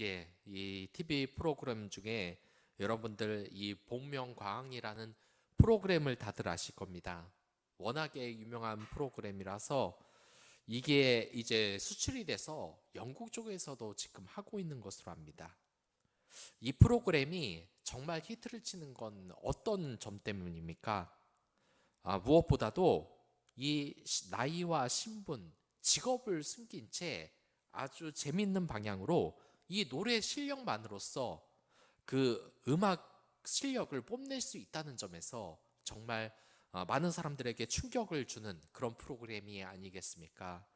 예, 이 TV 프로그램 중에 여러분들 이 복면가왕이라는 프로그램을 다들 아실 겁니다. 워낙에 유명한 프로그램이라서 이게 이제 수출이 돼서 영국 쪽에서도 지금 하고 있는 것으로 압니다. 이 프로그램이 정말 히트를 치는 건 어떤 점 때문입니까? 무엇보다도 이 나이와 신분, 직업을 숨긴 채 아주 재밌는 방향으로 이 노래 실력만으로써 그 음악 실력을 뽐낼 수 있다는 점에서 정말 많은 사람들에게 충격을 주는 그런 프로그램이 아니겠습니까?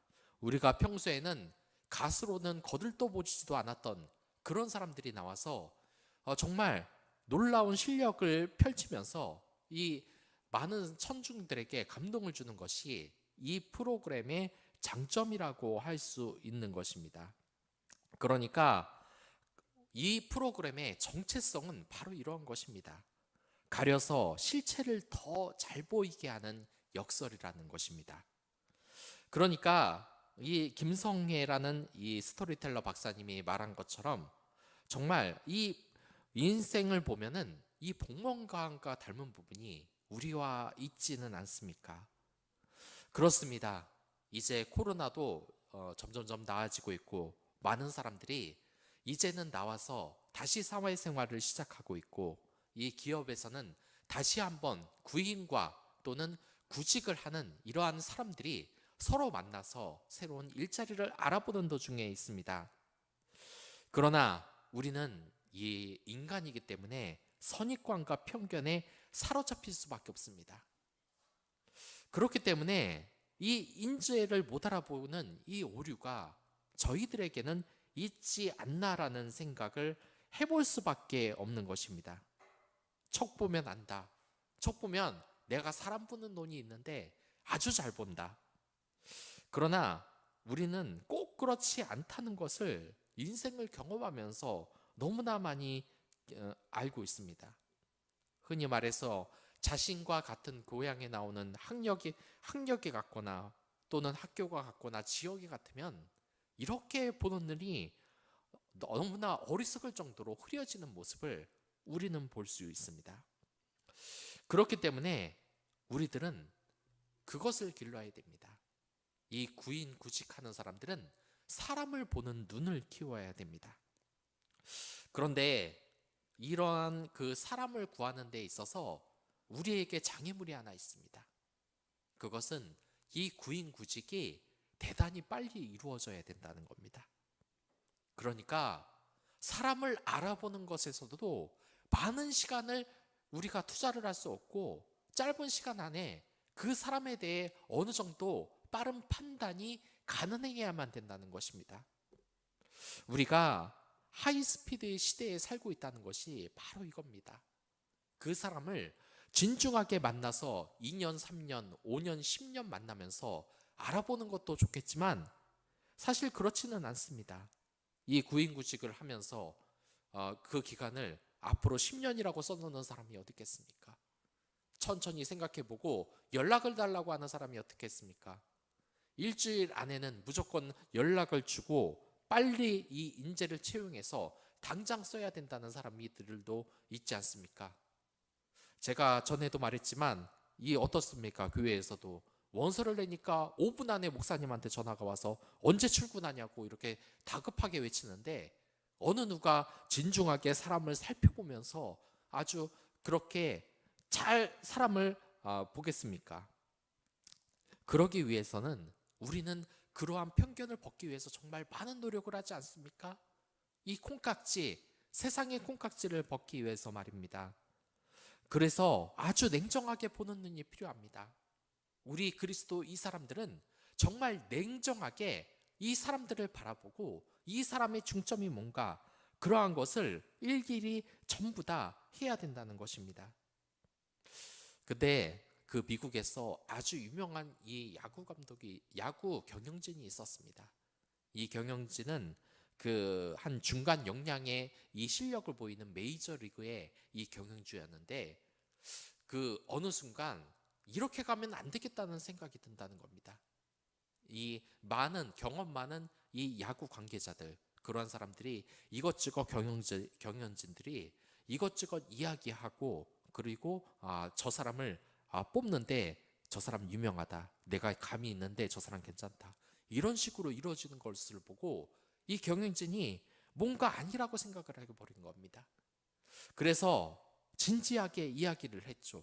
우리가 평소에는 가수로는 거들떠 보지도 않았던 그런 사람들이 나와서 정말 놀라운 실력을 펼치면서 이 많은 천중들에게 감동을 주는 것이 이 프로그램의 장점이라고 할 수 있는 것입니다. 그러니까 이 프로그램의 정체성은 바로 이러한 것입니다. 가려서 실체를 더 잘 보이게 하는 역설이라는 것입니다. 그러니까 이 김성애라는 이 스토리텔러 박사님이 말한 것처럼 정말 이 인생을 보면은 이 복면가왕과 닮은 부분이 우리와 있지는 않습니까? 그렇습니다. 이제 코로나도 점점점 나아지고 있고 많은 사람들이 이제는 나와서 다시 사회생활을 시작하고 있고 이 기업에서는 다시 한번 구인과 또는 구직을 하는 이러한 사람들이 서로 만나서 새로운 일자리를 알아보는 도중에 있습니다. 그러나 우리는 이 인간이기 때문에 선입관과 편견에 사로잡힐 수밖에 없습니다. 그렇기 때문에 이 인재를 못 알아보는 이 오류가 저희들에게는 있지 않나라는 생각을 해볼 수밖에 없는 것입니다. 척 보면 안다. 척 보면 내가 사람 보는 눈이 있는데 아주 잘 본다. 그러나 우리는 꼭 그렇지 않다는 것을 인생을 경험하면서 너무나 많이 알고 있습니다. 흔히 말해서 자신과 같은 고향에 나오는 학력이 같거나 또는 학교가 같거나 지역이 같으면 이렇게 보는 눈이 너무나 어리석을 정도로 흐려지는 모습을 우리는 볼 수 있습니다. 그렇기 때문에 우리들은 그것을 길러야 됩니다. 이 구인구직하는 사람들은 사람을 보는 눈을 키워야 됩니다. 그런데 이러한 그 사람을 구하는 데 있어서 우리에게 장애물이 하나 있습니다. 그것은 이 구인구직이 대단히 빨리 이루어져야 된다는 겁니다. 그러니까 사람을 알아보는 것에서도 많은 시간을 우리가 투자를 할 수 없고 짧은 시간 안에 그 사람에 대해 어느 정도 빠른 판단이 가능해야만 된다는 것입니다. 우리가 하이스피드 시대에 살고 있다는 것이 바로 이겁니다. 그 사람을 진중하게 만나서 2년, 3년, 5년, 10년 만나면서 알아보는 것도 좋겠지만 사실 그렇지는 않습니다. 이 구인구직을 하면서 그 기간을 앞으로 10년이라고 써놓는 사람이 어디 있겠습니까? 천천히 생각해보고 연락을 달라고 하는 사람이 어떻게 했습니까? 일주일 안에는 무조건 연락을 주고 빨리 이 인재를 채용해서 당장 써야 된다는 사람들도 있지 않습니까? 제가 전에도 말했지만 이 어떻습니까? 교회에서도 원서를 내니까 5분 안에 목사님한테 전화가 와서 언제 출근하냐고 이렇게 다급하게 외치는데 어느 누가 진중하게 사람을 살펴보면서 아주 그렇게 잘 사람을 보겠습니까? 그러기 위해서는 우리는 그러한 편견을 벗기 위해서 정말 많은 노력을 하지 않습니까? 이 콩깍지, 세상의 콩깍지를 벗기 위해서 말입니다. 그래서 아주 냉정하게 보는 눈이 필요합니다. 우리 그리스도 이 사람들은 정말 냉정하게 이 사람들을 바라보고 이 사람의 중점이 뭔가 그러한 것을 일일이 전부 다 해야 된다는 것입니다. 근데 그 미국에서 아주 유명한 이 야구 경영진이 있었습니다. 이 경영진은 그 한 중간 역량의 이 실력을 보이는 메이저리그의 이 경영주였는데 그 어느 순간 이렇게 가면 안 되겠다는 생각이 든다는 겁니다. 이 많은 경험 많은 이 야구 관계자들 그러한 사람들이 이것저것 경영진들이 이것저것 이야기하고, 그리고 저 사람을 뽑는데 저 사람 유명하다, 내가 감이 있는데 저 사람 괜찮다, 이런 식으로 이루어지는 것을 보고 이 경영진이 뭔가 아니라고 생각을 해버린 겁니다. 그래서 진지하게 이야기를 했죠.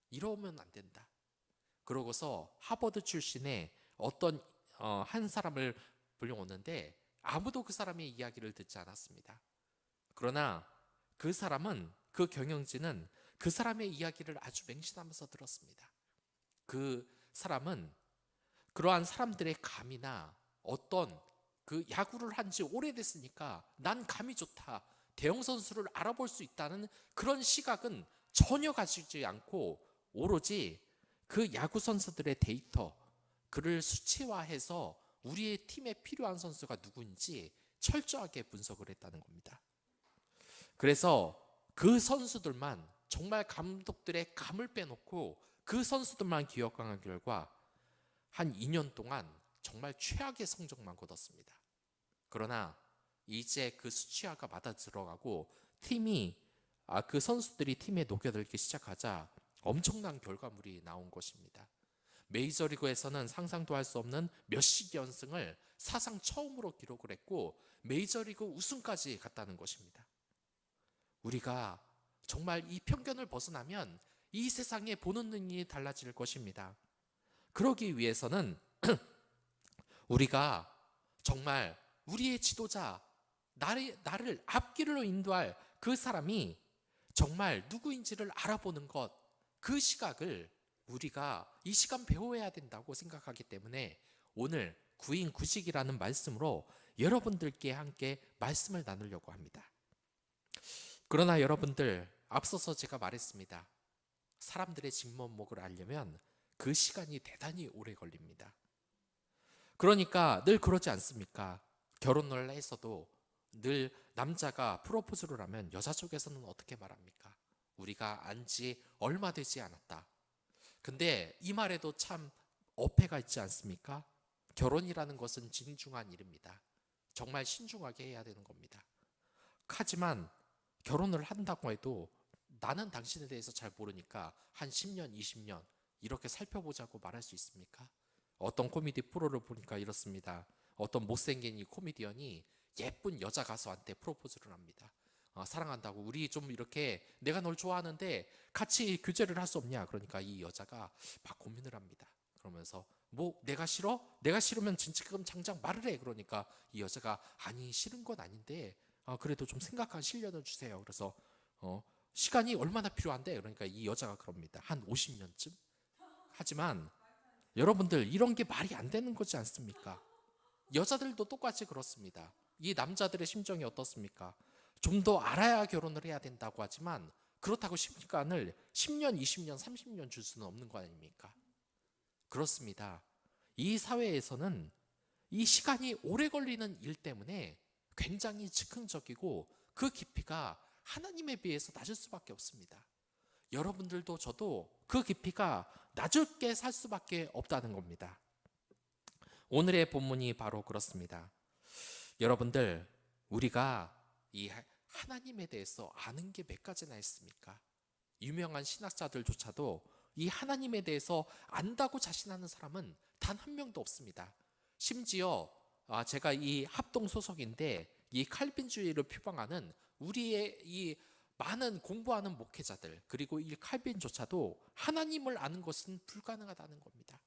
이러면 안 된다. 그러고서 하버드 출신의 어떤 한 사람을 불려오는데 아무도 그 사람의 이야기를 듣지 않았습니다. 그러나 그 경영진은 그 사람의 이야기를 아주 맹신하면서 들었습니다. 그 사람은 그러한 사람들의 감이나 어떤 그 야구를 한 지 오래됐으니까 난 감이 좋다, 대형 선수를 알아볼 수 있다는 그런 시각은 전혀 가지지 않고 오로지 그 야구 선수들의 데이터, 그를 수치화해서 우리의 팀에 필요한 선수가 누구인지 철저하게 분석을 했다는 겁니다. 그래서 그 선수들만, 정말 감독들의 감을 빼놓고 그 선수들만 기억한 결과 한 2년 동안 정말 최악의 성적만 거뒀습니다. 그러나 이제 그 수치화가 맞아 들어가고 그 선수들이 팀에 녹여들기 시작하자 엄청난 결과물이 나온 것입니다. 메이저리그에서는 상상도 할 수 없는 몇십 연승을 사상 처음으로 기록을 했고 메이저리그 우승까지 갔다는 것입니다. 우리가 정말 이 편견을 벗어나면 이 세상에 보는 눈이 달라질 것입니다. 그러기 위해서는 우리가 정말 우리의 지도자, 나를 앞길로 인도할 그 사람이 정말 누구인지를 알아보는 것, 그 시각을 우리가 이 시간 배워야 된다고 생각하기 때문에 오늘 구인구식이라는 말씀으로 여러분들께 함께 말씀을 나누려고 합니다. 그러나 여러분들, 앞서서 제가 말했습니다. 사람들의 진면목을 알려면 그 시간이 대단히 오래 걸립니다. 그러니까 늘 그러지 않습니까? 결혼을 해서도 늘 남자가 프로포즈를 하면 여자 쪽에서는 어떻게 말합니까? 우리가 안지 얼마 되지 않았다. 근데 이 말에도 참 어폐가 있지 않습니까? 결혼이라는 것은 진중한 일입니다. 정말 신중하게 해야 되는 겁니다. 하지만 결혼을 한다고 해도 나는 당신에 대해서 잘 모르니까 한 10년, 20년 이렇게 살펴보자고 말할 수 있습니까? 어떤 코미디 프로를 보니까 이렇습니다. 어떤 못생긴 이 코미디언이 예쁜 여자 가수한테 프로포즈를 합니다. 사랑한다고, 우리 좀 이렇게, 내가 널 좋아하는데 같이 교제를 할 수 없냐? 그러니까 이 여자가 막 고민을 합니다. 그러면서 뭐 내가 싫어? 내가 싫으면 지금 당장 말을 해. 그러니까 이 여자가 아니 싫은 건 아닌데 그래도 좀 생각한 시련을 주세요. 그래서 시간이 얼마나 필요한데? 그러니까 이 여자가 그럽니다. 한 50년쯤? 하지만 여러분들, 이런 게 말이 안 되는 거지 않습니까? 여자들도 똑같이 그렇습니다. 이 남자들의 심정이 어떻습니까? 좀 더 알아야 결혼을 해야 된다고 하지만 그렇다고 시간을 10년, 20년, 30년 줄 수는 없는 거 아닙니까? 그렇습니다. 이 사회에서는 이 시간이 오래 걸리는 일 때문에 굉장히 즉흥적이고 그 깊이가 하나님에 비해서 낮을 수밖에 없습니다. 여러분들도 저도 그 깊이가 낮게 살 수밖에 없다는 겁니다. 오늘의 본문이 바로 그렇습니다. 여러분들, 우리가 이 하나님에 대해서 아는 게 몇 가지나 있습니까? 유명한 신학자들조차도 이 하나님에 대해서 안다고 자신하는 사람은 단 한 명도 없습니다. 심지어 제가 이 합동 소속인데 이 칼빈주의를 표방하는 우리의 이 많은 공부하는 목회자들, 그리고 이 칼빈조차도 하나님을 아는 것은 불가능하다는 겁니다.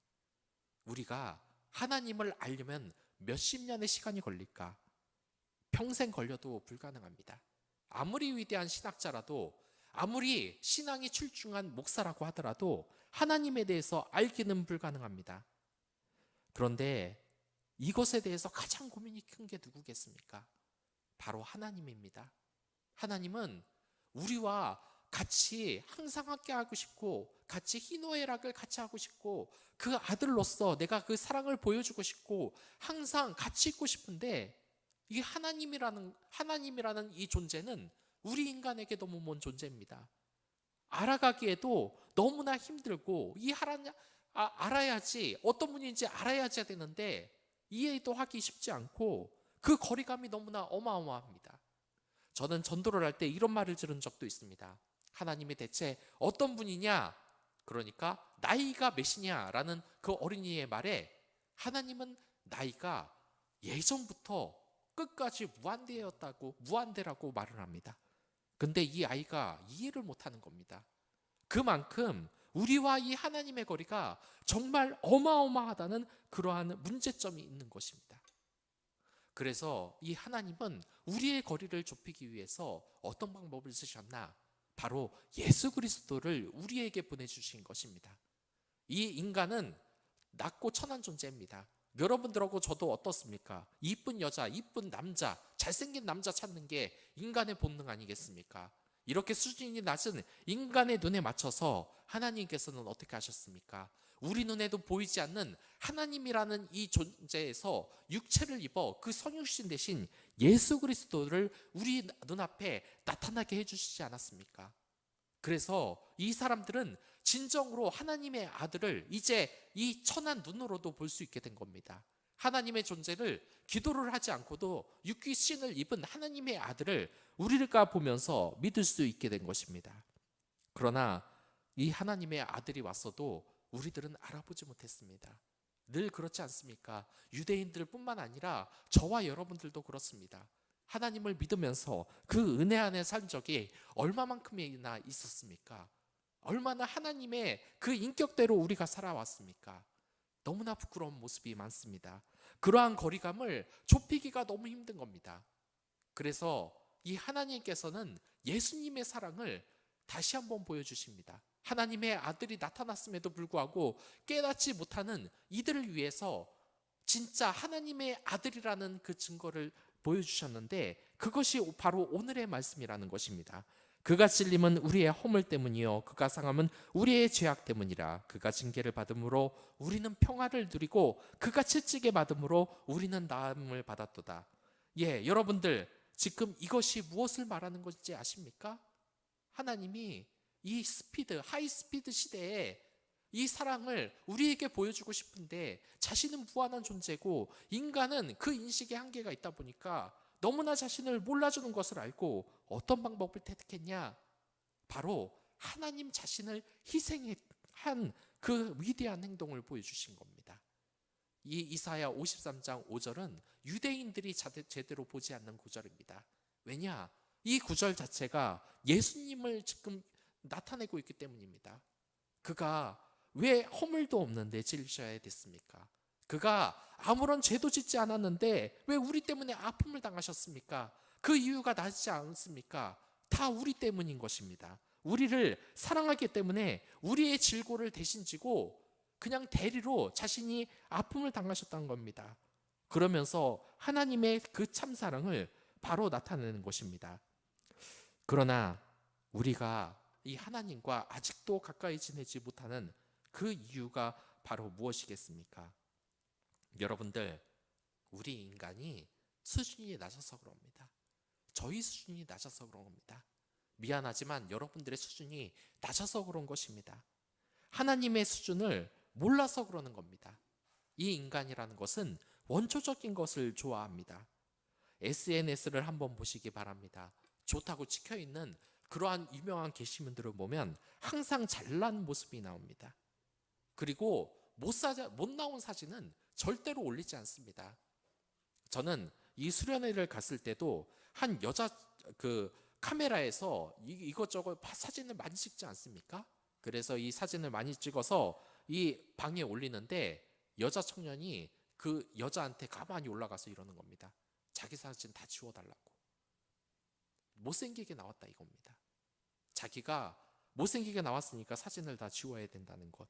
우리가 하나님을 알려면 몇십 년의 시간이 걸릴까? 평생 걸려도 불가능합니다. 아무리 위대한 신학자라도, 아무리 신앙이 출중한 목사라고 하더라도 하나님에 대해서 알기는 불가능합니다. 그런데 이것에 대해서 가장 고민이 큰 게 누구겠습니까? 바로 하나님입니다. 하나님은 우리와 같이 항상 함께 하고 싶고, 같이 희노애락을 같이 하고 싶고, 그 아들로서 내가 그 사랑을 보여주고 싶고 항상 같이 있고 싶은데, 이 하나님이라는 이 존재는 우리 인간에게 너무 먼 존재입니다. 알아가기에도 너무나 힘들고, 알아야지, 어떤 분인지 알아야지 되는데 이해도 하기 쉽지 않고, 그 거리감이 너무나 어마어마합니다. 저는 전도를 할 때 이런 말을 들은 적도 있습니다. 하나님이 대체 어떤 분이냐? 그러니까 나이가 몇이냐라는 그 어린이의 말에 하나님은 나이가 예전부터 끝까지 무한대라고 말을 합니다. 근데 이 아이가 이해를 못하는 겁니다. 그만큼 우리와 이 하나님의 거리가 정말 어마어마하다는 그러한 문제점이 있는 것입니다. 그래서 이 하나님은 우리의 거리를 좁히기 위해서 어떤 방법을 쓰셨나? 바로 예수 그리스도를 우리에게 보내주신 것입니다. 이 인간은 낮고 천한 존재입니다. 여러분들하고 저도 어떻습니까? 이쁜 여자, 이쁜 남자, 잘생긴 남자 찾는 게 인간의 본능 아니겠습니까? 이렇게 수준이 낮은 인간의 눈에 맞춰서 하나님께서는 어떻게 하셨습니까? 우리 눈에도 보이지 않는 하나님이라는 이 존재에서 육체를 입어 그 성육신 대신 예수 그리스도를 우리 눈앞에 나타나게 해주시지 않았습니까? 그래서 이 사람들은 진정으로 하나님의 아들을 이제 이 천한 눈으로도 볼 수 있게 된 겁니다. 하나님의 존재를 기도를 하지 않고도 육신을 입은 하나님의 아들을 우리가 보면서 믿을 수 있게 된 것입니다. 그러나 이 하나님의 아들이 왔어도 우리들은 알아보지 못했습니다. 늘 그렇지 않습니까? 유대인들뿐만 아니라 저와 여러분들도 그렇습니다. 하나님을 믿으면서 그 은혜 안에 산 적이 얼마만큼이나 있었습니까? 얼마나 하나님의 그 인격대로 우리가 살아왔습니까? 너무나 부끄러운 모습이 많습니다. 그러한 거리감을 좁히기가 너무 힘든 겁니다. 그래서 이 하나님께서는 예수님의 사랑을 다시 한번 보여주십니다. 하나님의 아들이 나타났음에도 불구하고 깨닫지 못하는 이들을 위해서 진짜 하나님의 아들이라는 그 증거를 보여주셨는데 그것이 바로 오늘의 말씀이라는 것입니다. 그가 찔림은 우리의 허물 때문이요 그가 상함은 우리의 죄악 때문이라. 그가 징계를 받음으로 우리는 평화를 누리고 그가 채찍에 받음으로 우리는 나음을 받았도다. 여러분들 지금 이것이 무엇을 말하는 것인지 아십니까? 하나님이 이 하이스피드 시대에 이 사랑을 우리에게 보여주고 싶은데 자신은 무한한 존재고 인간은 그 인식에 한계가 있다 보니까 너무나 자신을 몰라주는 것을 알고 어떤 방법을 택했냐? 바로 하나님 자신을 희생한 그 위대한 행동을 보여주신 겁니다. 이 이사야 53장 5절은 유대인들이 제대로 보지 않는 구절입니다. 왜냐? 이 구절 자체가 예수님을 지금 나타내고 있기 때문입니다. 그가 왜 허물도 없는데 찔리셔야 됐습니까? 그가 아무런 죄도 짓지 않았는데 왜 우리 때문에 아픔을 당하셨습니까? 그 이유가 나지 않습니까? 다 우리 때문인 것입니다. 우리를 사랑하기 때문에 우리의 질고를 대신 지고 그냥 대리로 자신이 아픔을 당하셨다는 겁니다. 그러면서 하나님의 그 참사랑을 바로 나타내는 것입니다. 그러나 우리가 이 하나님과 아직도 가까이 지내지 못하는 그 이유가 바로 무엇이겠습니까? 여러분들, 우리 인간이 수준이 낮아서 그럽니다. 저희 수준이 낮아서 그런 겁니다. 미안하지만 여러분들의 수준이 낮아서 그런 것입니다. 하나님의 수준을 몰라서 그러는 겁니다. 이 인간이라는 것은 원초적인 것을 좋아합니다. SNS를 한번 보시기 바랍니다. 좋다고 찍혀있는 그러한 유명한 게시물들을 보면 항상 잘난 모습이 나옵니다. 그리고 못 나온 사진은 절대로 올리지 않습니다. 저는 이 수련회를 갔을 때도 한 여자 카메라에서 이것저것 사진을 많이 찍지 않습니까? 그래서 이 사진을 많이 찍어서 이 방에 올리는데 여자 청년이 그 여자한테 가만히 올라가서 이러는 겁니다. 자기 사진 다 지워달라고. 못생기게 나왔다 이겁니다. 자기가 못생기게 나왔으니까 사진을 다 지워야 된다는 것.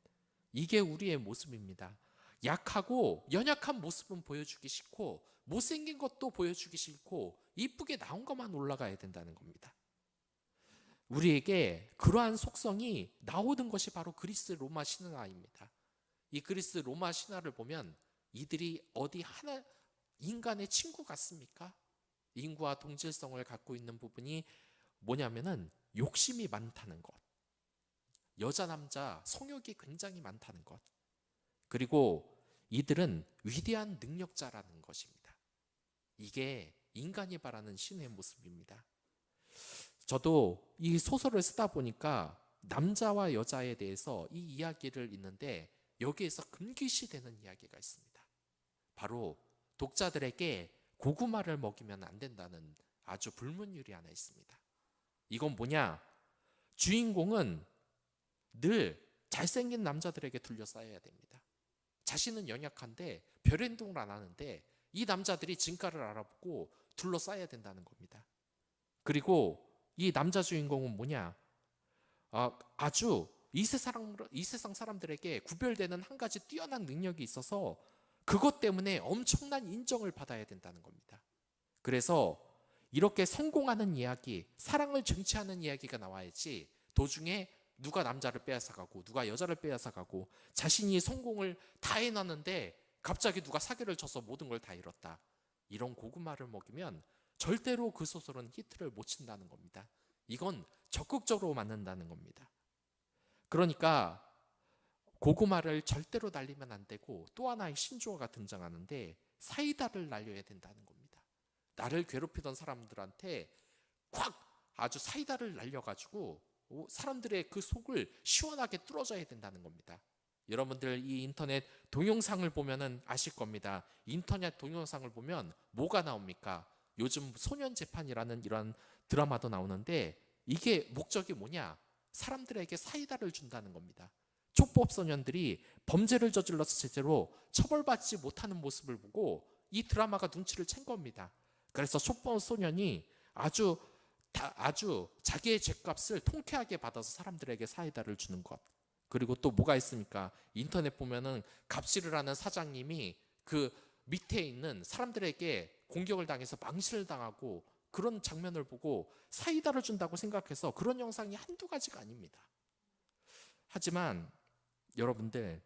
이게 우리의 모습입니다. 약하고 연약한 모습은 보여주기 싫고 못생긴 것도 보여주기 싫고 이쁘게 나온 것만 올라가야 된다는 겁니다. 우리에게 그러한 속성이 나오는 것이 바로 그리스 로마 신화입니다. 이 그리스 로마 신화를 보면 이들이 어디 하나 인간의 친구 같습니까? 인구와 동질성을 갖고 있는 부분이 뭐냐면은 욕심이 많다는 것, 여자 남자 성욕이 굉장히 많다는 것, 그리고 이들은 위대한 능력자라는 것입니다. 이게 인간이 바라는 신의 모습입니다. 저도 이 소설을 쓰다 보니까 남자와 여자에 대해서 이 이야기를 읽는데 여기에서 금기시되는 이야기가 있습니다. 바로 독자들에게 고구마를 먹이면 안 된다는 아주 불문율이 하나 있습니다. 이건 뭐냐? 주인공은 늘 잘생긴 남자들에게 둘러싸여야 됩니다. 자신은 연약한데 별 행동을 안 하는데 이 남자들이 진가를 알아보고 둘러싸여야 된다는 겁니다. 그리고 이 남자 주인공은 뭐냐? 아주 이 세상 사람들에게 구별되는 한 가지 뛰어난 능력이 있어서 그것 때문에 엄청난 인정을 받아야 된다는 겁니다. 그래서 이렇게 성공하는 이야기, 사랑을 쟁취하는 이야기가 나와야지 도중에 누가 남자를 빼앗아가고 누가 여자를 빼앗아가고 자신이 성공을 다 해놨는데 갑자기 누가 사기를 쳐서 모든 걸 다 잃었다. 이런 고구마를 먹이면 절대로 그 소설은 히트를 못 친다는 겁니다. 이건 적극적으로 맞는다는 겁니다. 그러니까 고구마를 절대로 날리면 안 되고 또 하나의 신조어가 등장하는데 사이다를 날려야 된다는 겁니다. 나를 괴롭히던 사람들한테 콱 아주 사이다를 날려가지고 사람들의 그 속을 시원하게 뚫어줘야 된다는 겁니다. 여러분들 이 인터넷 동영상을 보면은 아실 겁니다. 인터넷 동영상을 보면 뭐가 나옵니까? 요즘 소년재판이라는 이런 드라마도 나오는데 이게 목적이 뭐냐? 사람들에게 사이다를 준다는 겁니다. 촉법소년들이 범죄를 저질러서 제대로 처벌받지 못하는 모습을 보고 이 드라마가 눈치를 챈 겁니다. 그래서 촉법소년이 아주 자기의 죄값을 통쾌하게 받아서 사람들에게 사이다를 주는 것. 그리고 또 뭐가 있습니까? 인터넷 보면은 갑질을 하는 사장님이 그 밑에 있는 사람들에게 공격을 당해서 망신을 당하고 그런 장면을 보고 사이다를 준다고 생각해서 그런 영상이 한두 가지가 아닙니다. 하지만 여러분들,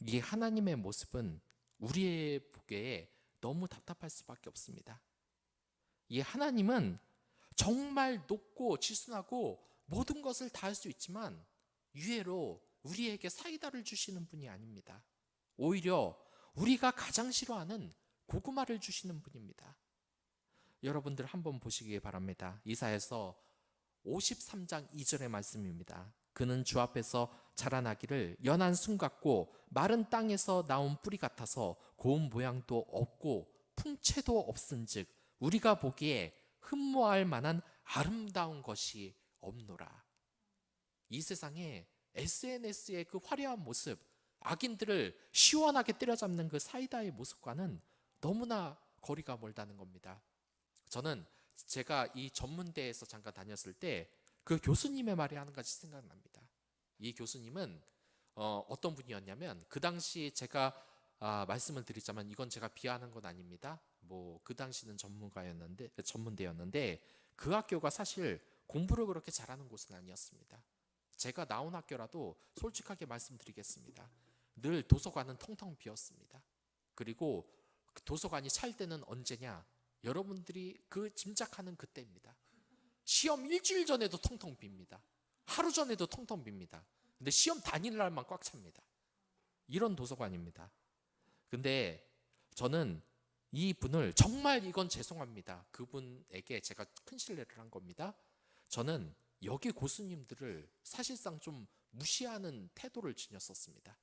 이 하나님의 모습은 우리의 보기에 너무 답답할 수밖에 없습니다. 이 하나님은 정말 높고 지순하고 모든 것을 다 할 수 있지만 유해로 우리에게 사이다를 주시는 분이 아닙니다. 오히려 우리가 가장 싫어하는 고구마를 주시는 분입니다. 여러분들 한번 보시기 바랍니다. 이사야서 53장 2절의 말씀입니다. 그는 주 앞에서 자라나기를 연한 순 같고 마른 땅에서 나온 뿌리 같아서 고운 모양도 없고 풍채도 없은즉 우리가 보기에 흠모할 만한 아름다운 것이 없노라. 이 세상에 SNS의 그 화려한 모습, 악인들을 시원하게 때려잡는 그 사이다의 모습과는 너무나 거리가 멀다는 겁니다. 저는 제가 이 전문대에서 잠깐 다녔을 때 그 교수님의 말이 한 가지 생각납니다. 이 교수님은 어떤 분이었냐면 그 당시 제가 말씀을 드리자면 이건 제가 비하하는 건 아닙니다. 뭐 그 당시는 전문대였는데 그 학교가 사실 공부를 그렇게 잘하는 곳은 아니었습니다. 제가 나온 학교라도 솔직하게 말씀드리겠습니다. 늘 도서관은 텅텅 비었습니다. 그리고 도서관이 찰 때는 언제냐? 여러분들이 그 짐작하는 그때입니다. 시험 일주일 전에도 텅텅 빕니다. 하루 전에도 텅텅 빕니다. 근데 시험 당일날만 꽉 찹니다. 이런 도서관입니다. 근데 저는 이 분을 정말 이건 죄송합니다. 그분에게 제가 큰 신뢰를 한 겁니다. 저는 여기 교수님들을 사실상 좀 무시하는 태도를 지녔었습니다.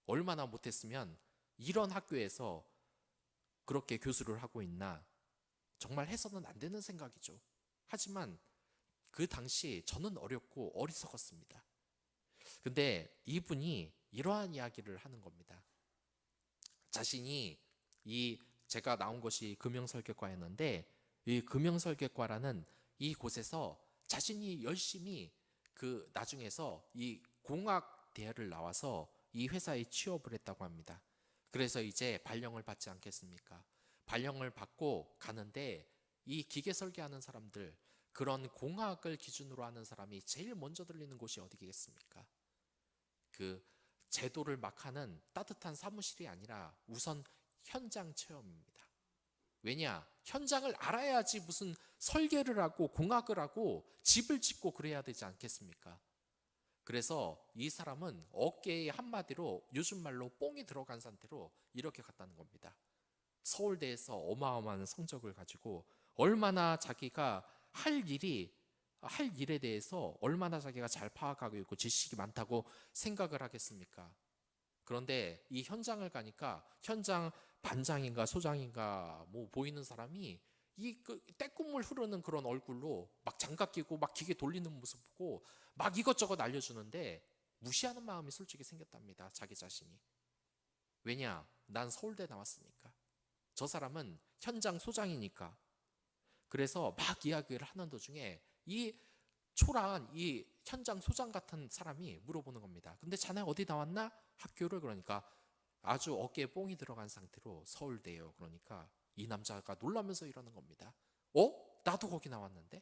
얼마나 못했으면 이런 학교에서 그렇게 교수를 하고 있나, 정말 해서는 안 되는 생각이죠. 하지만 그 당시 저는 어렸고 어리석었습니다. 근데 이분이 이러한 이야기를 하는 겁니다. 자신이 제가 나온 것이 금형설계과였는데 이 금형설계과라는 이 곳에서 자신이 열심히 나중에서 이 공학대학을 나와서 이 회사에 취업을 했다고 합니다. 그래서 이제 발령을 받지 않겠습니까? 발령을 받고 가는데 이 기계 설계하는 사람들, 그런 공학을 기준으로 하는 사람이 제일 먼저 들리는 곳이 어디겠습니까? 그 제도를 막 하는 따뜻한 사무실이 아니라 우선 현장 체험입니다. 왜냐? 현장을 알아야지 무슨 설계를 하고 공학을 하고 집을 짓고 그래야 되지 않겠습니까? 그래서 이 사람은 어깨에 한마디로 요즘 말로 뽕이 들어간 상태로 이렇게 갔다는 겁니다. 서울대에서 어마어마한 성적을 가지고 얼마나 자기가 할 일에 대해서 얼마나 자기가 잘 파악하고 있고 지식이 많다고 생각을 하겠습니까? 그런데 이 현장을 가니까 현장 반장인가 소장인가 뭐 보이는 사람이 그 떼국물 흐르는 그런 얼굴로 막 장갑 끼고 막 기계 돌리는 모습 보고 막 이것저것 알려주는데 무시하는 마음이 솔직히 생겼답니다. 자기 자신이. 왜냐? 난 서울대 나왔으니까. 저 사람은 현장 소장이니까. 그래서 막 이야기를 하는 도중에 이 초라한 이 현장 소장 같은 사람이 물어보는 겁니다. 근데 자네 어디 나왔나? 학교를. 그러니까 아주 어깨에 뽕이 들어간 상태로 서울대요. 그러니까 이 남자가 놀라면서 이러는 겁니다. 나도 거기 나왔는데?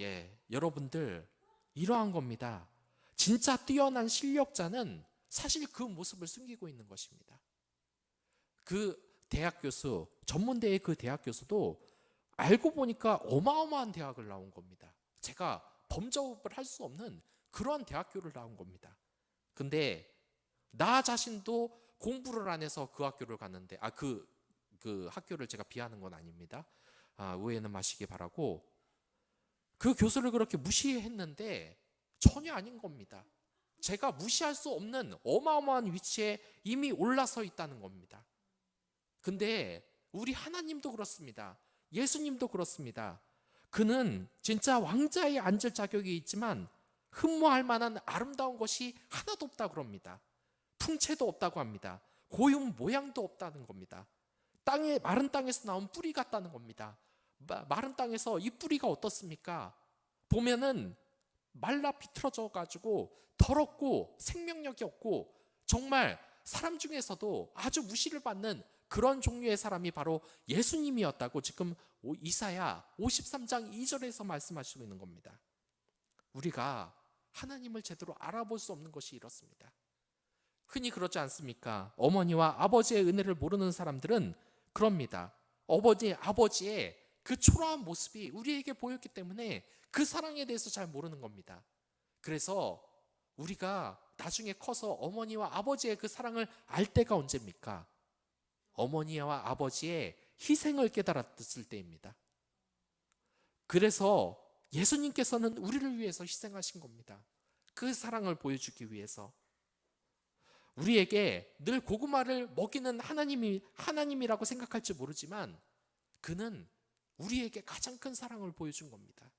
예, 여러분들 이러한 겁니다. 진짜 뛰어난 실력자는 사실 그 모습을 숨기고 있는 것입니다. 그 대학 교수, 전문대의 그 대학 교수도 알고 보니까 어마어마한 대학을 나온 겁니다. 제가 범접을 할 수 없는 그런 대학교를 나온 겁니다. 근데 나 자신도 공부를 안 해서 그 학교를 갔는데, 그 학교를 제가 비하는 건 아닙니다. 오해는 마시기 바라고. 그 교수를 그렇게 무시했는데 전혀 아닌 겁니다. 제가 무시할 수 없는 어마어마한 위치에 이미 올라서 있다는 겁니다. 근데 우리 하나님도 그렇습니다. 예수님도 그렇습니다. 그는 진짜 왕자에 앉을 자격이 있지만 흠모할 만한 아름다운 것이 하나도 없다고 그럽니다. 풍채도 없다고 합니다. 고운 모양도 없다는 겁니다. 마른 땅에서 나온 뿌리 같다는 겁니다. 마른 땅에서 이 뿌리가 어떻습니까? 보면은 말라 비틀어져 가지고 더럽고 생명력이 없고 정말 사람 중에서도 아주 무시를 받는 그런 종류의 사람이 바로 예수님이었다고 지금 이사야 53장 2절에서 말씀하시고 있는 겁니다. 우리가 하나님을 제대로 알아볼 수 없는 것이 이렇습니다. 흔히 그렇지 않습니까? 어머니와 아버지의 은혜를 모르는 사람들은 그럽니다. 아버지의 그 초라한 모습이 우리에게 보였기 때문에 그 사랑에 대해서 잘 모르는 겁니다. 그래서 우리가 나중에 커서 어머니와 아버지의 그 사랑을 알 때가 언제입니까? 어머니와 아버지의 희생을 깨달았을 때입니다. 그래서 예수님께서는 우리를 위해서 희생하신 겁니다. 그 사랑을 보여주기 위해서. 우리에게 늘 고구마를 먹이는 하나님이라고 생각할지 모르지만 그는 우리에게 가장 큰 사랑을 보여준 겁니다.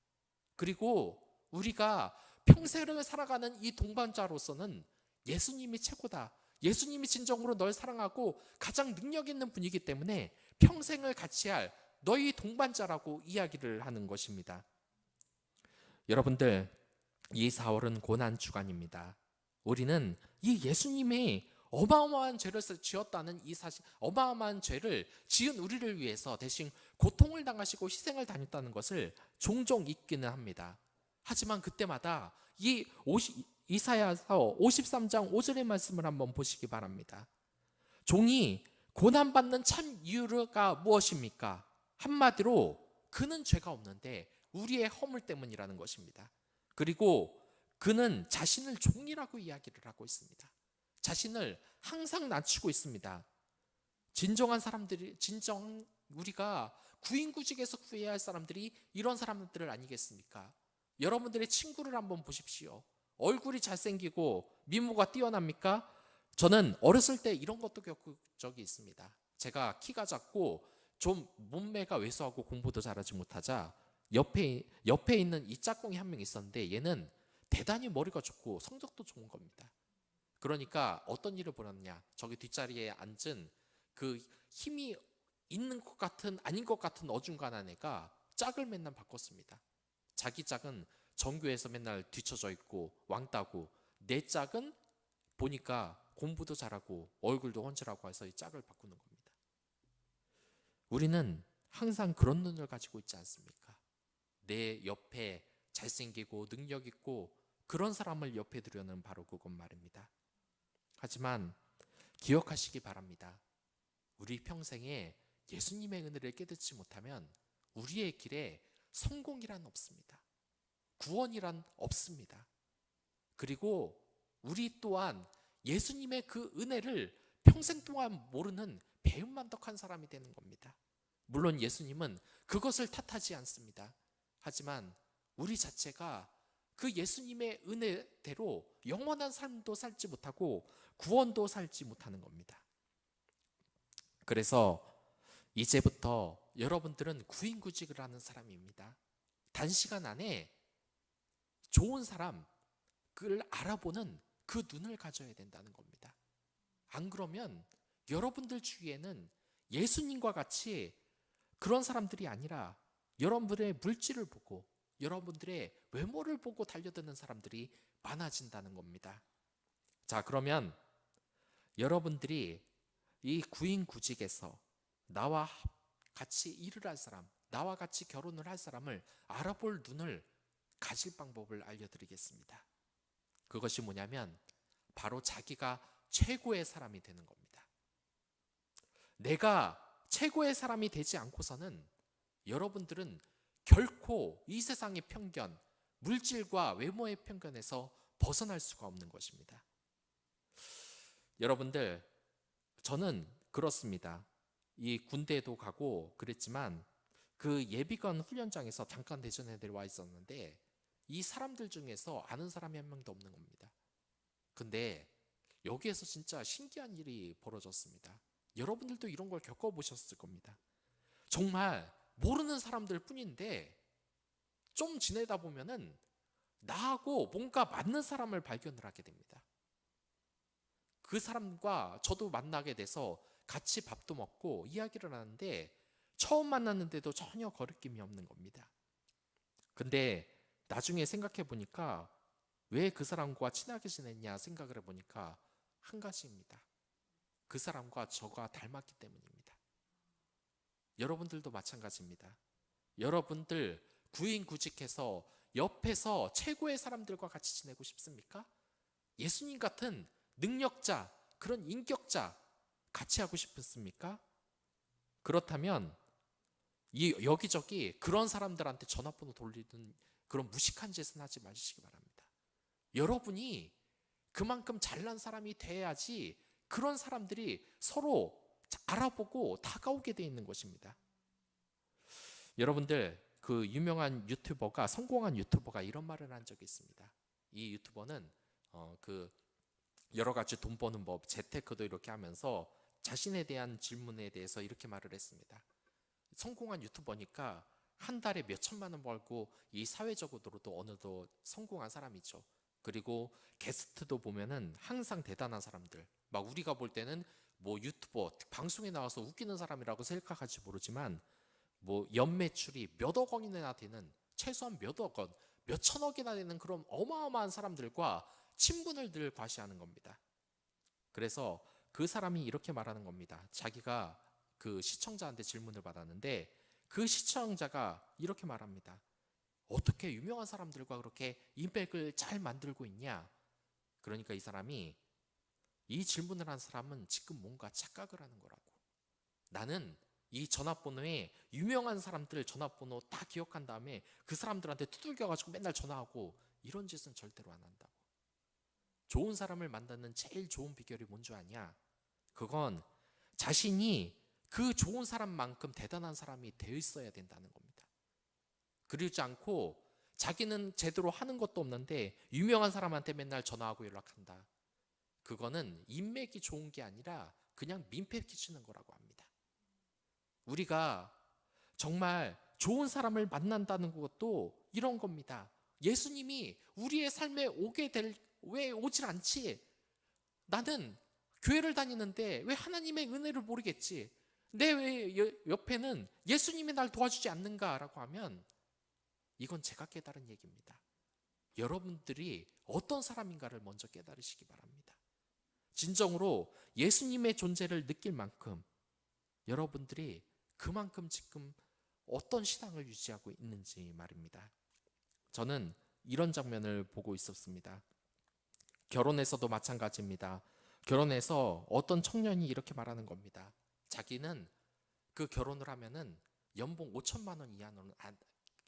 그리고 우리가 평생을 살아가는 이 동반자로서는 예수님이 최고다. 예수님이 진정으로 널 사랑하고 가장 능력 있는 분이기 때문에 평생을 같이 할 너희 동반자라고 이야기를 하는 것입니다. 여러분들, 이 4월은 고난 주간입니다. 우리는 이 예수님이 어마어마한 죄를 지었다는 이 사실, 어마어마한 죄를 지은 우리를 위해서 대신 고통을 당하시고 희생을 당했다는 것을 종종 잊기는 합니다. 하지만 그때마다 이 이사야서 53장 5절의 말씀을 한번 보시기 바랍니다. 종이 고난받는 참 이유가 무엇입니까? 한마디로 그는 죄가 없는데 우리의 허물 때문이라는 것입니다. 그리고 그는 자신을 종이라고 이야기를 하고 있습니다. 자신을 항상 낮추고 있습니다. 우리가 구인구직에서 구해야 할 사람들이 이런 사람들 아니겠습니까? 여러분들의 친구를 한번 보십시오. 얼굴이 잘생기고 미모가 뛰어납니까? 저는 어렸을 때 이런 것도 겪은 적이 있습니다. 제가 키가 작고 좀 몸매가 왜소하고 공부도 잘하지 못하자 옆에 있는 이 짝꿍이 한 명 있었는데 얘는 대단히 머리가 좋고 성적도 좋은 겁니다. 그러니까 어떤 일을 벌였냐? 저기 뒷자리에 앉은 그 힘이 있는 것 같은 아닌 것 같은 어중간한 애가 짝을 맨날 바꿨습니다. 자기 짝은 전교에서 맨날 뒤쳐져 있고 왕따고, 내 짝은 보니까 공부도 잘하고 얼굴도 훤칠하고 해서 이 짝을 바꾸는 겁니다. 우리는 항상 그런 눈을 가지고 있지 않습니까? 내 옆에 잘생기고 능력 있고 그런 사람을 옆에 두려는 바로 그것 말입니다. 하지만 기억하시기 바랍니다. 우리 평생에 예수님의 은혜를 깨닫지 못하면 우리의 길에 성공이란 없습니다. 구원이란 없습니다. 그리고 우리 또한 예수님의 그 은혜를 평생 동안 모르는 배은만덕한 사람이 되는 겁니다. 물론 예수님은 그것을 탓하지 않습니다. 하지만 우리 자체가 그 예수님의 은혜대로 영원한 삶도 살지 못하고 구원도 살지 못하는 겁니다. 그래서 이제부터 여러분들은 구인구직을 하는 사람입니다. 단시간 안에 좋은 사람을 알아보는 그 눈을 가져야 된다는 겁니다. 안 그러면 여러분들 주위에는 예수님과 같이 그런 사람들이 아니라 여러분들의 물질을 보고 여러분들의 외모를 보고 달려드는 사람들이 많아진다는 겁니다. 자, 그러면 여러분들이 이 구인구직에서 나와 같이 일을 할 사람, 나와 같이 결혼을 할 사람을 알아볼 눈을 가질 방법을 알려드리겠습니다. 그것이 뭐냐면 바로 자기가 최고의 사람이 되는 겁니다. 내가 최고의 사람이 되지 않고서는 여러분들은 결코 이 세상의 편견, 물질과 외모의 편견에서 벗어날 수가 없는 것입니다. 여러분들, 저는 그렇습니다. 이 군대에도 가고 그랬지만 그 예비관 훈련장에서 잠깐 대전에 내려와 있었는데 이 사람들 중에서 아는 사람이 한 명도 없는 겁니다. 근데 여기에서 진짜 신기한 일이 벌어졌습니다. 여러분들도 이런 걸 겪어보셨을 겁니다. 정말 모르는 사람들 뿐인데 좀 지내다 보면은 나하고 뭔가 맞는 사람을 발견을 하게 됩니다. 그 사람과 저도 만나게 돼서 같이 밥도 먹고 이야기를 하는데 처음 만났는데도 전혀 거리낌이 없는 겁니다. 근데 나중에 생각해 보니까 왜 그 사람과 친하게 지냈냐 생각을 해보니까 한 가지입니다. 그 사람과 저가 닮았기 때문입니다. 여러분들도 마찬가지입니다. 여러분들 구인구직해서 옆에서 최고의 사람들과 같이 지내고 싶습니까? 예수님 같은 능력자, 그런 인격자 같이 하고 싶습니까? 그렇다면 여기저기 그런 사람들한테 전화번호 돌리는 그런 무식한 짓은 하지 마시기 바랍니다. 여러분이 그만큼 잘난 사람이 돼야지 그런 사람들이 서로 알아보고 다가오게 돼 있는 것입니다. 여러분들, 그 유명한 유튜버가, 성공한 유튜버가 이런 말을 한 적이 있습니다. 이 유튜버는 그 여러 가지 돈 버는 법, 재테크도 이렇게 하면서 자신에 대한 질문에 대해서 이렇게 말을 했습니다. 성공한 유튜버니까 한 달에 몇 천만 원 벌고 이 사회적으로도 어느덧 성공한 사람이죠. 그리고 게스트도 보면은 항상 대단한 사람들, 막 우리가 볼 때는 뭐 유튜버 방송에 나와서 웃기는 사람이라고 생각할지 모르지만 뭐 연매출이 몇억 원이나 되는, 최소한 몇억 원, 몇천억이나 되는 그런 어마어마한 사람들과 친분을 늘 과시하는 겁니다. 그래서 그 사람이 이렇게 말하는 겁니다. 자기가 그 시청자한테 질문을 받았는데 그 시청자가 이렇게 말합니다. 어떻게 유명한 사람들과 그렇게 인맥을 잘 만들고 있냐? 그러니까 이 사람이, 이 질문을 한 사람은 지금 뭔가 착각을 하는 거라고. 나는 이 전화번호에 유명한 사람들 전화번호 다 기억한 다음에 그 사람들한테 두들겨가지고 맨날 전화하고 이런 짓은 절대로 안 한다고. 좋은 사람을 만나는 제일 좋은 비결이 뭔지 아냐? 그건 자신이 그 좋은 사람만큼 대단한 사람이 되어 있어야 된다는 겁니다. 그러지 않고 자기는 제대로 하는 것도 없는데 유명한 사람한테 맨날 전화하고 연락한다. 그거는 인맥이 좋은 게 아니라 그냥 민폐 끼치는 거라고 합니다. 우리가 정말 좋은 사람을 만난다는 것도 이런 겁니다. 예수님이 우리의 삶에 왜 오질 않지? 나는 교회를 다니는데 왜 하나님의 은혜를 모르겠지? 내 왜 옆에는 예수님이 날 도와주지 않는가라고 하면 이건 제가 깨달은 얘기입니다. 여러분들이 어떤 사람인가를 먼저 깨달으시기 바랍니다. 진정으로 예수님의 존재를 느낄 만큼 여러분들이 그만큼 지금 어떤 신앙을 유지하고 있는지 말입니다. 저는 이런 장면을 보고 있었습니다. 결혼에서도 마찬가지입니다. 결혼해서 어떤 청년이 이렇게 말하는 겁니다. 자기는 그 결혼을 하면은 연봉 5천만 원 이하는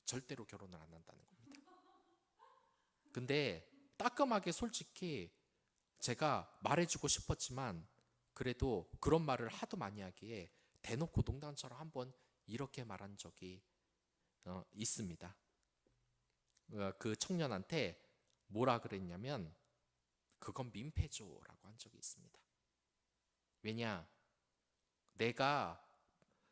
절대로 결혼을 안 한다는 겁니다. 근데 따끔하게 솔직히 제가 말해주고 싶었지만 그래도 그런 말을 하도 많이 하기에 대놓고 농담처럼 한번 이렇게 말한 적이 있습니다. 그 청년한테 뭐라 그랬냐면 그건 민폐죠라고 한 적이 있습니다. 왜냐? 내가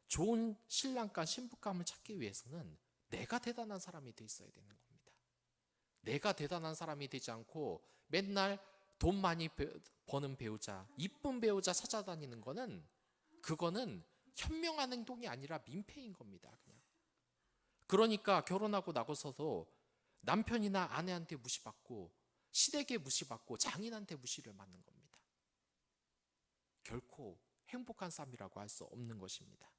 좋은 신랑감, 신부감을 찾기 위해서는 내가 대단한 사람이 돼 있어야 되는 겁니다. 내가 대단한 사람이 되지 않고 맨날 돈 많이 버는 배우자, 이쁜 배우자 찾아다니는 거는 그거는 현명한 행동이 아니라 민폐인 겁니다. 그냥. 그러니까 결혼하고 나고서도 남편이나 아내한테 무시받고 시댁에 무시받고 장인한테 무시를 받는 겁니다. 결코 행복한 삶이라고 할 수 없는 것입니다.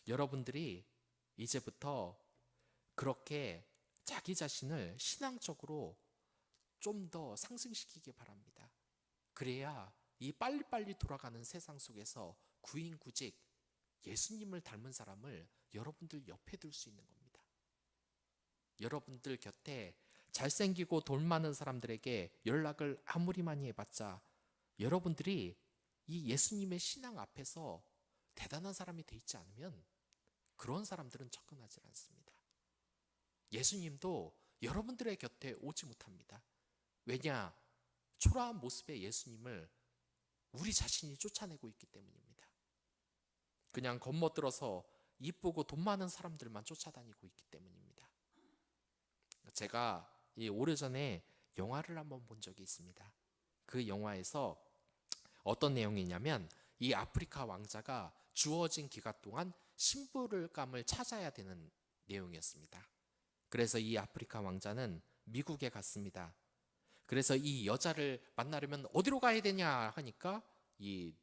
여러분들이 이제부터 그렇게 자기 자신을 신앙적으로 좀 더 상승시키기 바랍니다. 그래야 이 빨리빨리 돌아가는 세상 속에서 구인구직 예수님을 닮은 사람을 여러분들 옆에 둘 수 있는 겁니다. 여러분들 곁에 잘생기고 돈 많은 사람들에게 연락을 아무리 많이 해봤자 여러분들이 이 예수님의 신앙 앞에서 대단한 사람이 돼 있지 않으면 그런 사람들은 접근하지 않습니다. 예수님도 여러분들의 곁에 오지 못합니다. 왜냐? 초라한 모습의 예수님을 우리 자신이 쫓아내고 있기 때문입니다. 그냥 겉멋들어서 이쁘고 돈 많은 사람들만 쫓아다니고 있기 때문입니다. 제가 오래전에 영화를 한번 본 적이 있습니다. 그 영화에서 어떤 내용이냐면 이 아프리카 왕자가 주어진 기간 동안 신부감을 찾아야 되는 내용이었습니다. 그래서 이 아프리카 왕자는 미국에 갔습니다. 그래서 이 여자를 만나려면 어디로 가야 되냐 하니까 이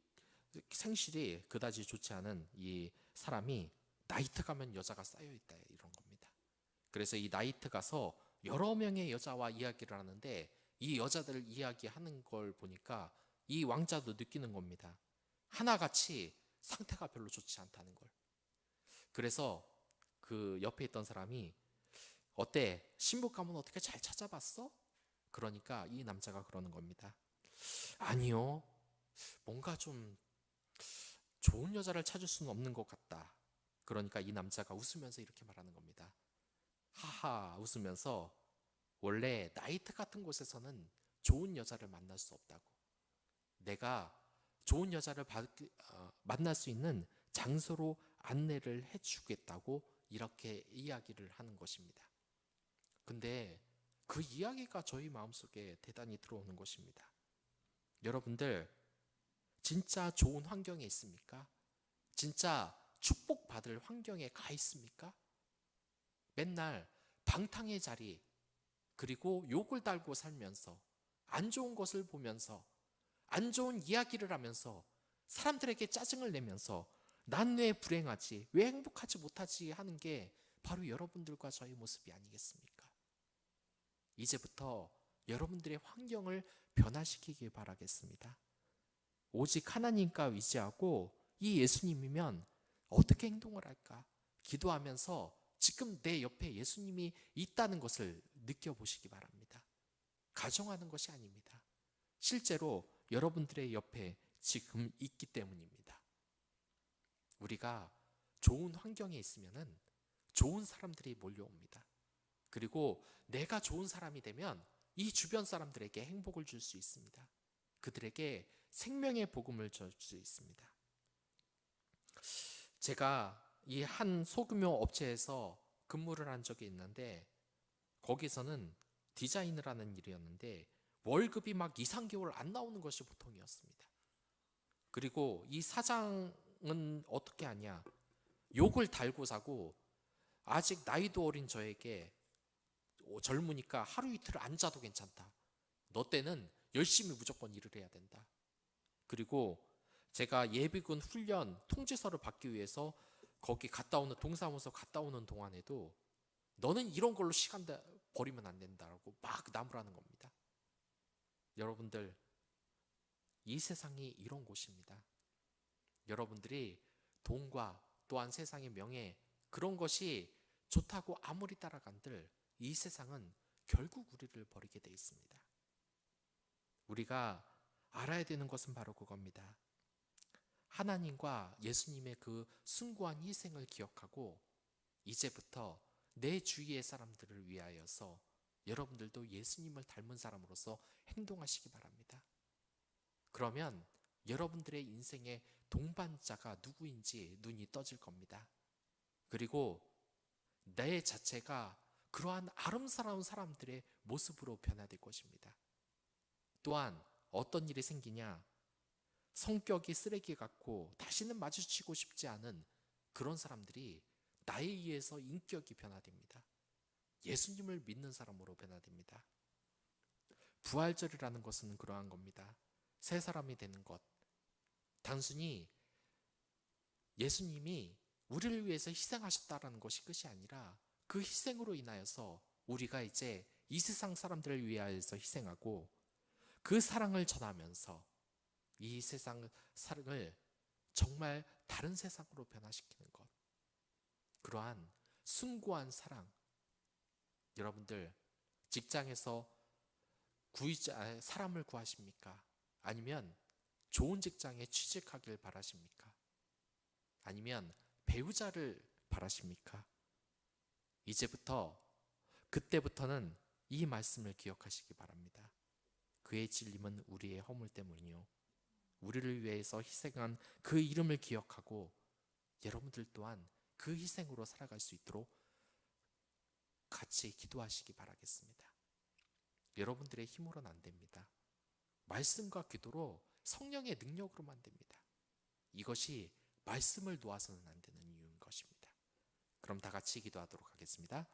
생실이 그다지 좋지 않은 이 사람이 나이트 가면 여자가 쌓여 있다 이런 겁니다. 그래서 이 나이트 가서 여러 명의 여자와 이야기를 하는데 이 여자들 이야기하는 걸 보니까 이 왕자도 느끼는 겁니다. 하나같이 상태가 별로 좋지 않다는 걸. 그래서 그 옆에 있던 사람이 어때? 신부감은 어떻게 잘 찾아봤어? 그러니까 이 남자가 그러는 겁니다. 아니요. 뭔가 좀 좋은 여자를 찾을 수는 없는 것 같다. 그러니까 이 남자가 웃으면서 이렇게 말하는 겁니다. 하하 웃으면서 원래 나이트 같은 곳에서는 좋은 여자를 만날 수 없다고. 내가 좋은 여자를 만날 수 있는 장소로 안내를 해주겠다고 이렇게 이야기를 하는 것입니다. 근데 그 이야기가 저희 마음속에 대단히 들어오는 것입니다. 여러분들 진짜 좋은 환경에 있습니까? 진짜 축복받을 환경에 가 있습니까? 맨날 방탕의 자리 그리고 욕을 달고 살면서 안 좋은 것을 보면서 안 좋은 이야기를 하면서 사람들에게 짜증을 내면서 난 왜 불행하지? 왜 행복하지 못하지? 하는 게 바로 여러분들과 저의 모습이 아니겠습니까? 이제부터 여러분들의 환경을 변화시키길 바라겠습니다. 오직 하나님과 의지하고 이 예수님이면 어떻게 행동을 할까? 기도하면서 지금 내 옆에 예수님이 있다는 것을 느껴보시기 바랍니다. 가정하는 것이 아닙니다. 실제로 여러분들의 옆에 지금 있기 때문입니다. 우리가 좋은 환경에 있으면 좋은 사람들이 몰려옵니다. 그리고 내가 좋은 사람이 되면 이 주변 사람들에게 행복을 줄 수 있습니다. 그들에게 생명의 복음을 줄 수 있습니다. 제가 이 한 소규모 업체에서 근무를 한 적이 있는데 거기서는 디자인을 하는 일이었는데 월급이 막 2, 3개월 안 나오는 것이 보통이었습니다. 그리고 이 사장은 어떻게 하냐? 욕을 달고 사고 아직 나이도 어린 저에게 젊으니까 하루 이틀 안 자도 괜찮다. 너 때는 열심히 무조건 일을 해야 된다. 그리고 제가 예비군 훈련 통지서를 받기 위해서 거기 갔다 오는 동사무소 갔다 오는 동안에도 너는 이런 걸로 시간 버리면 안 된다라고 막 나무라는 겁니다. 여러분들 이 세상이 이런 곳입니다. 여러분들이 돈과 또한 세상의 명예 그런 것이 좋다고 아무리 따라간들 이 세상은 결국 우리를 버리게 돼 있습니다. 우리가 알아야 되는 것은 바로 그겁니다. 하나님과 예수님의 그 숭고한 희생을 기억하고 이제부터 내 주위의 사람들을 위하여서 여러분들도 예수님을 닮은 사람으로서 행동하시기 바랍니다. 그러면 여러분들의 인생의 동반자가 누구인지 눈이 떠질 겁니다. 그리고 내 자체가 그러한 아름다운 사람들의 모습으로 변화될 것입니다. 또한 어떤 일이 생기냐? 성격이 쓰레기 같고 다시는 마주치고 싶지 않은 그런 사람들이 나에 의해서 인격이 변화됩니다. 예수님을 믿는 사람으로 변화됩니다. 부활절이라는 것은 그러한 겁니다. 새 사람이 되는 것. 단순히 예수님이 우리를 위해서 희생하셨다라는 것이 끝이 아니라 그 희생으로 인하여서 우리가 이제 이 세상 사람들을 위하여서 희생하고 그 사랑을 전하면서 이 세상 사랑을 정말 다른 세상으로 변화시키는 것. 그러한 숭고한 사랑. 여러분들 직장에서 사람을 구하십니까? 아니면 좋은 직장에 취직하길 바라십니까? 아니면 배우자를 바라십니까? 이제부터 그때부터는 이 말씀을 기억하시기 바랍니다. 그의 진림은 우리의 허물 때문이요 우리를 위해서 희생한 그 이름을 기억하고 여러분들 또한 그 희생으로 살아갈 수 있도록 같이 기도하시기 바라겠습니다. 여러분들의 힘으로는 안 됩니다. 말씀과 기도로 성령의 능력으로만 됩니다. 이것이 말씀을 놓아서는 안 되는 이유인 것입니다. 그럼 다 같이 기도하도록 하겠습니다.